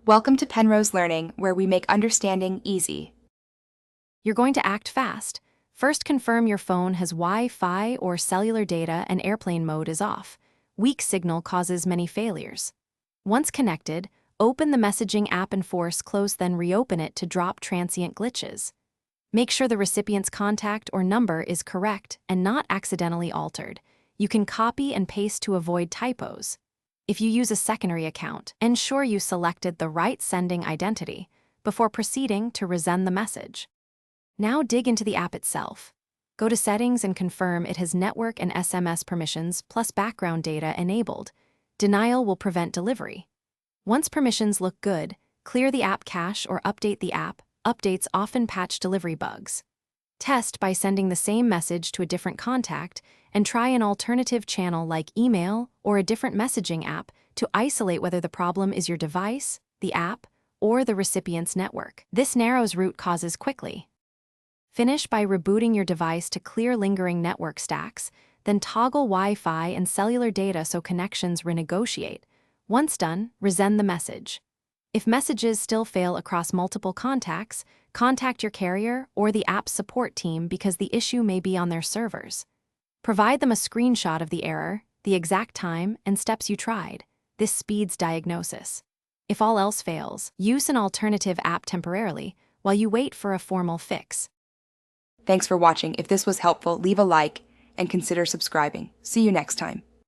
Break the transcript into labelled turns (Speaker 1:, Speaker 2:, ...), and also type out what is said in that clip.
Speaker 1: Welcome to Penrose Learning, where we make understanding easy.
Speaker 2: You're going to act fast. First, confirm your phone has Wi-Fi or cellular data and airplane mode is off. Weak signal causes many failures. Once connected, open the messaging app and force close, then reopen it to drop transient glitches. Make sure the recipient's contact or number is correct and not accidentally altered. You can copy and paste to avoid typos. If you use a secondary account, ensure you selected the right sending identity before proceeding to resend the message. Now dig into the app itself. Go to Settings and confirm it has network and SMS permissions plus background data enabled. Denial will prevent delivery. Once permissions look good, clear the app cache or update the app. Updates often patch delivery bugs. Test by sending the same message to a different contact and try an alternative channel like email or a different messaging app to isolate whether the problem is your device, the app, or the recipient's network. This narrows root causes quickly. Finish by rebooting your device to clear lingering network stacks, then toggle Wi-Fi and cellular data so connections renegotiate. Once done, resend the message. If messages still fail across multiple contacts, contact your carrier or the app's support team because the issue may be on their servers. Provide them a screenshot of the error, the exact time, and steps you tried. This speeds diagnosis. If all else fails, use an alternative app temporarily while you wait for a formal fix.
Speaker 1: Thanks for watching. If this was helpful, leave a like and consider subscribing. See you next time.